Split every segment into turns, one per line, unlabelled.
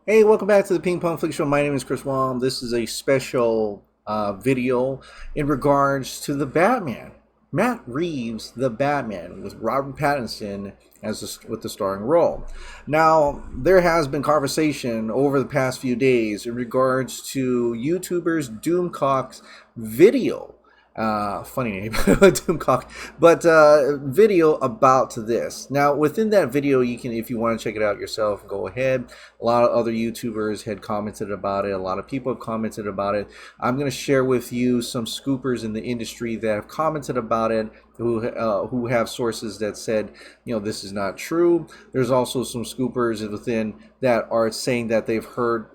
Hey, welcome back to the Ping Pong Flix Show. My name is Chris Wong. This is a special video in regards to the Batman. Matt Reeves, the Batman, with Robert Pattinson with the starring role. Now, there has been conversation over the past few days in regards to YouTuber's Doomcock's video. Funny name, Doomcock, but video about this. Now, within that video, you can, if you want to check it out yourself, go ahead. A lot of other YouTubers had commented about it. A lot of people have commented about it. I'm going to share with you some scoopers in the industry that have commented about it, who have sources that said, this is not true. There's also some scoopers within that are saying that they've heard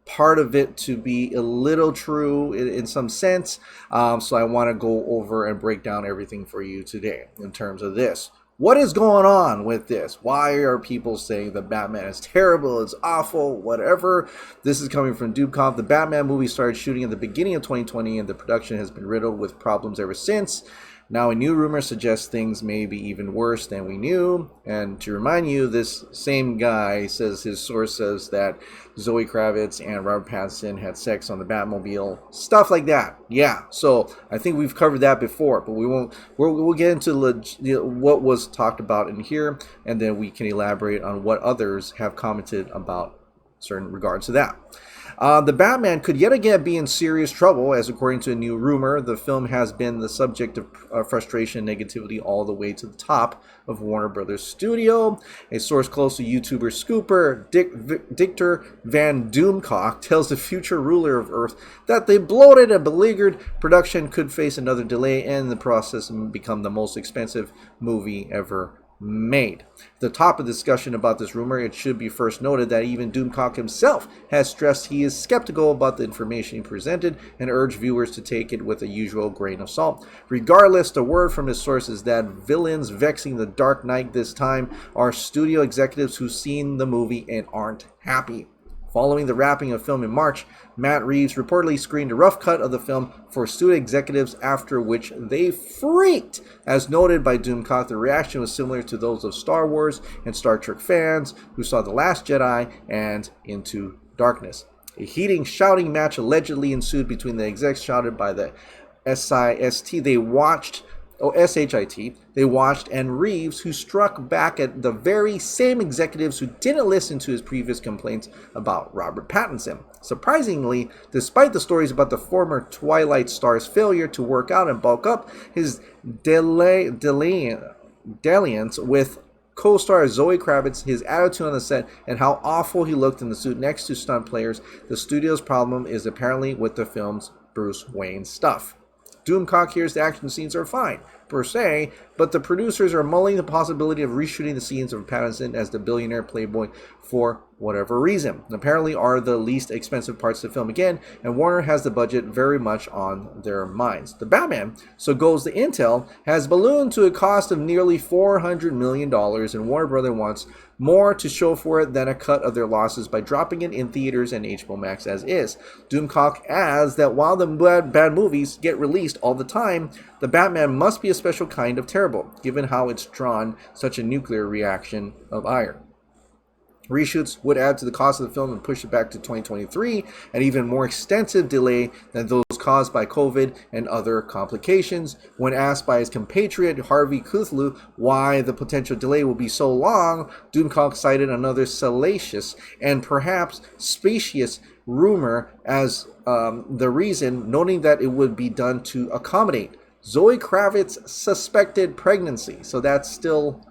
part of it to be a little true in some sense. So I want to go over and break down everything for you today in terms of this. What is going on with this? Why are people saying the Batman is terrible, it's awful, whatever? This is coming from Doomcock. The Batman movie started shooting at the beginning of 2020 and the production has been riddled with problems ever since. Now, a new rumor suggests things may be even worse than we knew. And to remind you, this same guy says his source says that Zoe Kravitz and Robert Pattinson had sex on the Batmobile, stuff like that. Yeah, so I think we've covered that before, but we won't. We'll get into what was talked about in here, and then we can elaborate on what others have commented about certain regards to that. The Batman could yet again be in serious trouble, as according to a new rumor, the film has been the subject of frustration and negativity all the way to the top of Warner Brothers Studio. A source close to YouTuber Scooper, Dictor Van Doomcock, tells the future ruler of Earth that the bloated and beleaguered production could face another delay and in the process become the most expensive movie ever made. At the top of the discussion about this rumor, it should be first noted that even Doomcock himself has stressed he is skeptical about the information he presented and urged viewers to take it with a usual grain of salt. Regardless, the word from his source is that villains vexing the Dark Knight this time are studio executives who've seen the movie and aren't happy. Following the wrapping of film in March, Matt Reeves reportedly screened a rough cut of the film for studio executives, after which they freaked. As noted by Doomcock, the reaction was similar to those of Star Wars and Star Trek fans who saw The Last Jedi and Into Darkness. A heated shouting match allegedly ensued between the execs shouted by the SIST they watched, and Reeves, who struck back at the very same executives who didn't listen to his previous complaints about Robert Pattinson. Surprisingly, despite the stories about the former Twilight star's failure to work out and bulk up, his dalliance with co-star Zoe Kravitz, his attitude on the set, and how awful he looked in the suit next to stunt players, the studio's problem is apparently with the film's Bruce Wayne stuff. Doomcock hears the action scenes are fine, per se, but the producers are mulling the possibility of reshooting the scenes of Pattinson as the billionaire playboy for whatever reason. Apparently are the least expensive parts of the film again, and Warner has the budget very much on their minds. The Batman, so goes the intel, has ballooned to a cost of nearly $400 million, and Warner Brothers wants more to show for it than a cut of their losses by dropping it in theaters and HBO Max as is. Doomcock adds that while the bad movies get released all the time, the Batman must be a special kind of terrible, given how it's drawn such a nuclear reaction of ire. Reshoots would add to the cost of the film and push it back to 2023, an even more extensive delay than those caused by COVID and other complications. When asked by his compatriot Harvey Kuthlu why the potential delay will be so long, Doomcock cited another salacious and perhaps specious rumor as the reason, noting that it would be done to accommodate Zoe Kravitz's suspected pregnancy. So that's still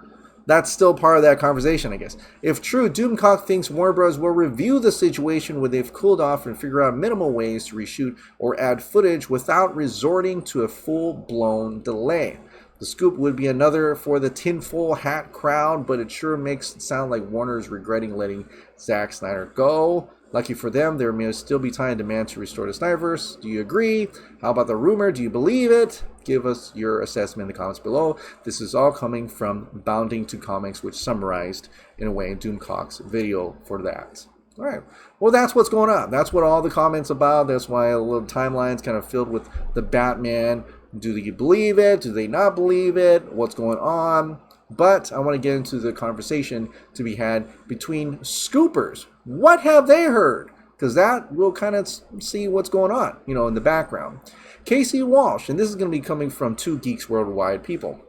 part of that conversation, I guess. If true, Doomcock thinks Warner Bros. Will review the situation when they've cooled off and figure out minimal ways to reshoot or add footage without resorting to a full-blown delay. The scoop would be another for the tinfoil hat crowd, but it sure makes it sound like Warner's regretting letting Zack Snyder go. Lucky for them, there may still be time and demand to restore the Snyderverse. Do you agree? How about the rumor? Do you believe it? Give us your assessment in the comments below. This is all coming from Bounding to Comics, which summarized, in a way, Doomcock's video for that. All right. Well, that's what's going on. That's what all the comments about. That's why a little timeline's kind of filled with the Batman. Do they believe it? Do they not believe it? What's going on? But I want to get into the conversation to be had between scoopers. What have they heard? Because that will kind of see what's going on, in the background. Casey Walsh, and this is going to be coming from Two Geeks Worldwide people.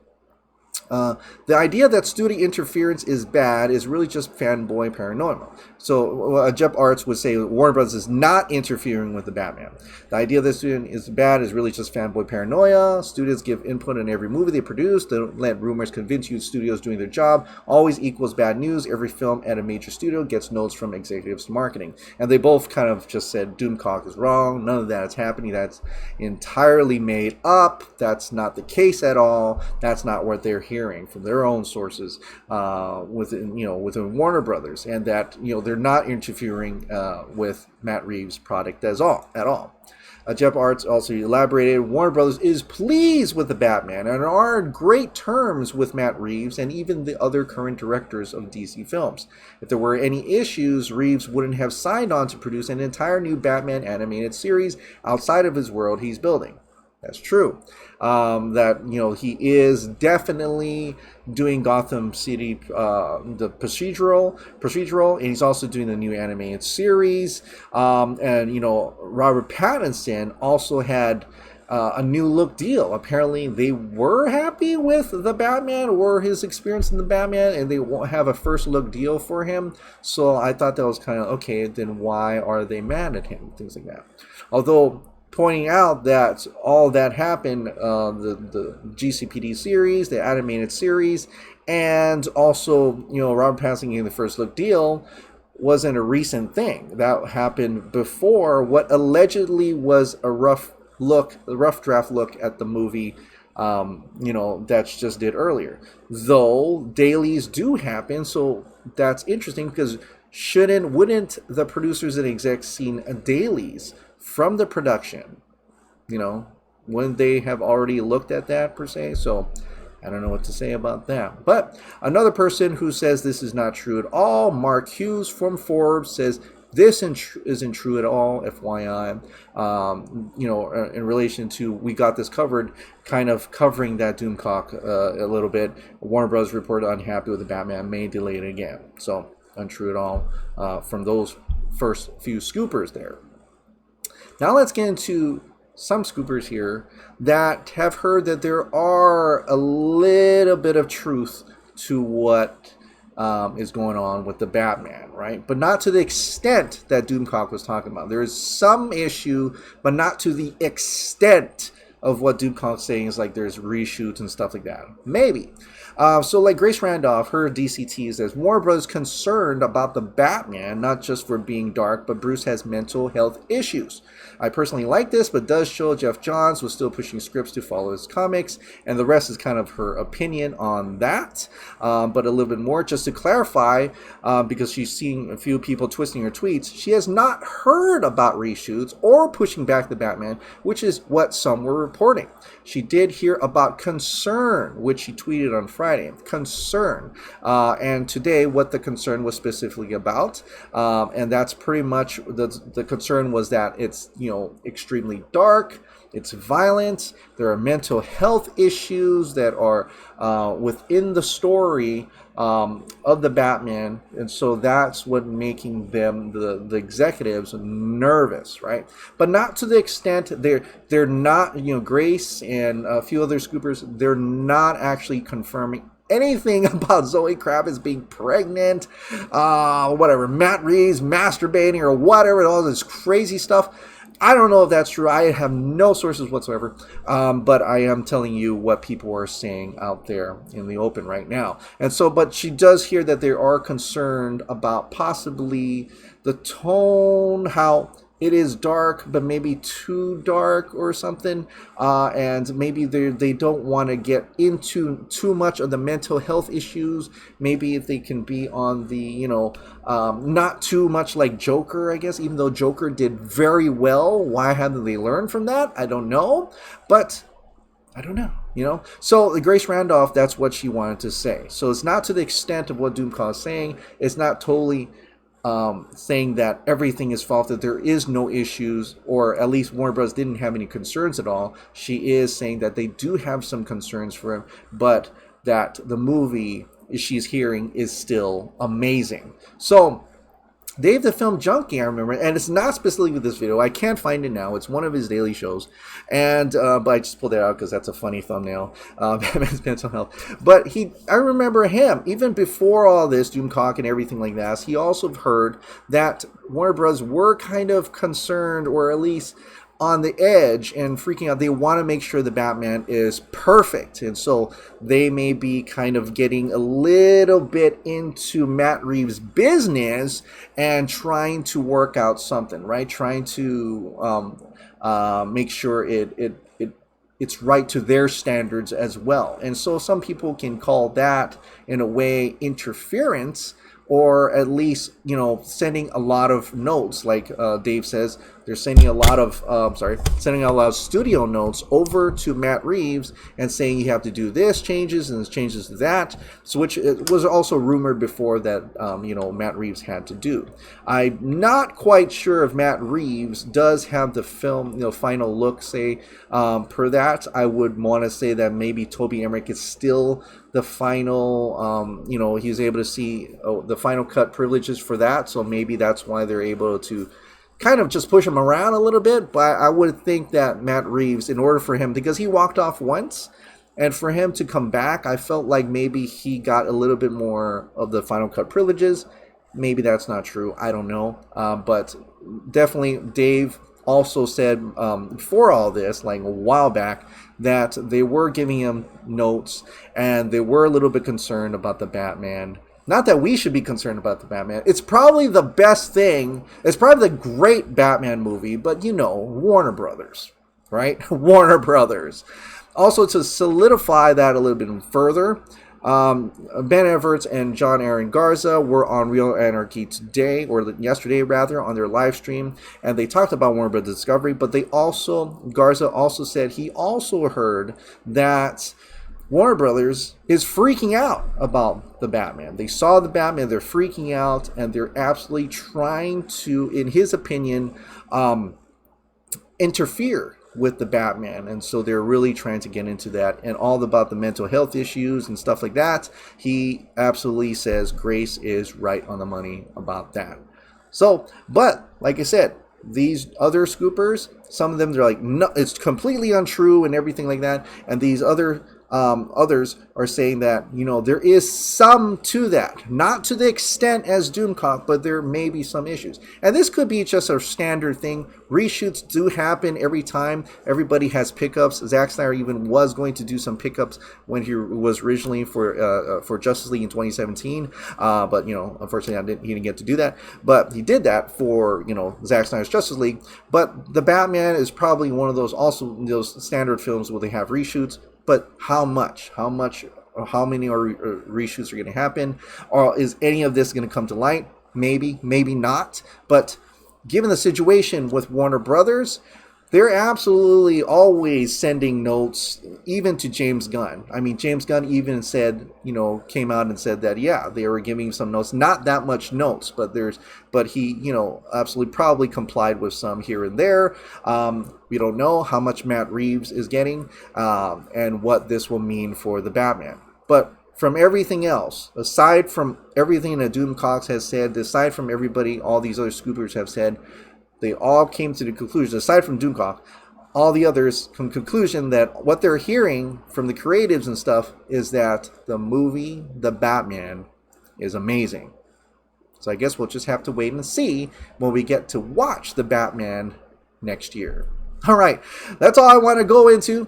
The idea that studio interference is bad is really just fanboy paranoia. So Jeff Arts would say Warner Bros. Is not interfering with the Batman. The idea that studio is bad is really just fanboy paranoia. Studios give input in every movie they produce. Don't let rumors convince you studios doing their job always equals bad news. Every film at a major studio gets notes from executives to marketing. And they both kind of just said Doomcock is wrong. None of that is happening. That's entirely made up. That's not the case at all. That's not what they're hearing from their own sources within Warner Brothers, and that they're not interfering with Matt Reeves' product at all. Jeff Arts also elaborated, Warner Brothers is pleased with the Batman and are in great terms with Matt Reeves and even the other current directors of DC films. If there were any issues, Reeves wouldn't have signed on to produce an entire new Batman animated series outside of his world he's building. That's true. He is definitely doing Gotham City, the procedural, and he's also doing the new animated series. Robert Pattinson also had a new look deal. Apparently, they were happy with the Batman or his experience in the Batman, and they won't have a first look deal for him. So I thought that was kind of okay. Then why are they mad at him? Things like that. Although, pointing out that all that happened, the GCPD series, the animated series, and also, Robert Pattinson getting the first look deal wasn't a recent thing. That happened before what allegedly was a rough draft look at the movie, that's just did earlier. Though dailies do happen, so that's interesting because wouldn't the producers and execs seen dailies from the production, when they have already looked at that per se? So I don't know what to say about that. But another person who says this is not true at all, Mark Hughes from Forbes, says this isn't true at all, FYI. In relation to, we got this covered, kind of covering that Doomcock a little bit. Warner Bros. Reported unhappy with the Batman, may delay it again. So untrue at all from those first few scoopers there. Now let's get into some scoopers here that have heard that there are a little bit of truth to what is going on with the Batman, right? But not to the extent that Doomcock was talking about. There is some issue, but not to the extent of what Doomcock's saying is like there's reshoots and stuff like that. Maybe. So like Grace Randolph, her DCT says, Warner Bros. Concerned about the Batman, not just for being dark, but Bruce has mental health issues. I personally like this, but does show Jeff Johns was still pushing scripts to follow his comics, and the rest is kind of her opinion on that. But a little bit more, just to clarify, because she's seeing a few people twisting her tweets, she has not heard about reshoots or pushing back the Batman, which is what some were reporting. She did hear about concern, which she tweeted on Friday. Concern. And today, what the concern was specifically about, and that's pretty much, the concern was that it's, extremely dark, it's violent, there are mental health issues that are within the story of the Batman, and so that's what making them, the executives, nervous, right? But not to the extent they're not, Grace and a few other scoopers, they're not actually confirming anything about Zoe Kravitz being pregnant, whatever, Matt Reeves masturbating or whatever, all this crazy stuff. I don't know if that's true. I have no sources whatsoever, but I am telling you what people are saying out there in the open right now. And so, but she does hear that they are concerned about possibly the tone, how it is dark, but maybe too dark or something, and maybe they don't want to get into too much of the mental health issues. Maybe if they can be on the, not too much like Joker, I guess, even though Joker did very well. Why haven't they learned from that? I don't know, but I don't know, So Grace Randolph, that's what she wanted to say. So it's not to the extent of what Doomcock is saying. It's not totally saying that everything is false, that there is no issues, or at least Warner Bros. Didn't have any concerns at all. She is saying that they do have some concerns for him, but that the movie she's hearing is still amazing. So Dave the Film Junkie, I remember, and it's not specifically this video. I can't find it now. It's one of his daily shows, and but I just pulled it out because that's a funny thumbnail. Batman's mental health. But I remember him even before all this Doomcock and everything like that. He also heard that Warner Bros. Were kind of concerned, or at least on the edge and freaking out. They want to make sure the Batman is perfect, and so they may be kind of getting a little bit into Matt Reeves' business and trying to work out something, right? Trying to make sure it's right to their standards as well. And so some people can call that in a way interference, or at least, sending a lot of notes, like Dave says, they're sending a lot of, sending a lot of studio notes over to Matt Reeves and saying you have to do this changes and this changes to that, so which it was also rumored before that, Matt Reeves had to do. I'm not quite sure if Matt Reeves does have the film, final look, say, per that. I would want to say that maybe Toby Emmerich is still the final, he was able to see the final cut privileges for that, so maybe that's why they're able to kind of just push him around a little bit. But I would think that Matt Reeves, in order for him, because he walked off once, and for him to come back, I felt like maybe he got a little bit more of the final cut privileges. Maybe that's not true. I don't know. But definitely Dave also said before all this, like a while back, that they were giving him notes and they were a little bit concerned about the Batman. Not that we should be concerned about the Batman. It's probably the best thing. It's probably the great Batman movie, but Warner Brothers, right? Warner Brothers. Also, to solidify that a little bit further, Ben Everts and John Aaron Garza were on Real Anarchy today, or yesterday rather, on their live stream, and they talked about Warner Bros. Discovery, but Garza also said he also heard that Warner Brothers is freaking out about the Batman. They saw the Batman, they're freaking out, and they're absolutely trying to, in his opinion, interfere with the Batman. And so they're really trying to get into that and all about the mental health issues and stuff like that. He absolutely says Grace is right on the money about that. So, but like I said, these other scoopers, some of them, they're like, no, it's completely untrue and everything like that. And these others are saying that, there is some to that. Not to the extent as Doomcock, but there may be some issues. And this could be just a standard thing. Reshoots do happen every time. Everybody has pickups. Zack Snyder even was going to do some pickups when he was originally for Justice League in 2017. But, unfortunately, he didn't get to do that. But he did that for, Zack Snyder's Justice League. But the Batman is probably one of those standard films where they have reshoots. But how much? How many reshoots are going to happen? Or is any of this going to come to light? Maybe, maybe not. But given the situation with Warner Brothers, they're absolutely always sending notes, even to James Gunn. I mean, James Gunn even said, came out and said that, yeah, they were giving some notes. Not that much notes, but he, absolutely probably complied with some here and there. We don't know how much Matt Reeves is getting and what this will mean for the Batman. But from everything else, aside from everything that Doomcock has said, aside from everybody, all these other scoopers have said, they all came to the conclusion, aside from Doomcock, all the others come to the conclusion that what they're hearing from the creatives and stuff is that the movie, The Batman, is amazing. So I guess we'll just have to wait and see when we get to watch The Batman next year. All right, that's all I want to go into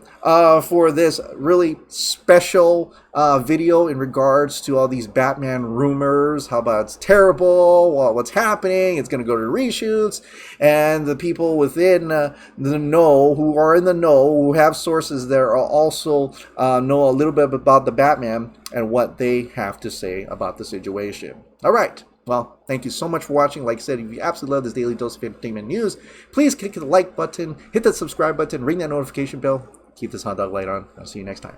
for this really special video in regards to all these Batman rumors. How about it's terrible? Well, what's happening? It's going to go to reshoots. And the people within the know, who are in the know, who have sources that are also know a little bit about the Batman and what they have to say about the situation. All right. Well, thank you so much for watching. Like I said, if you absolutely love this daily dose of entertainment news, please click the like button, hit that subscribe button, ring that notification bell, keep this hot dog light on. I'll see you next time.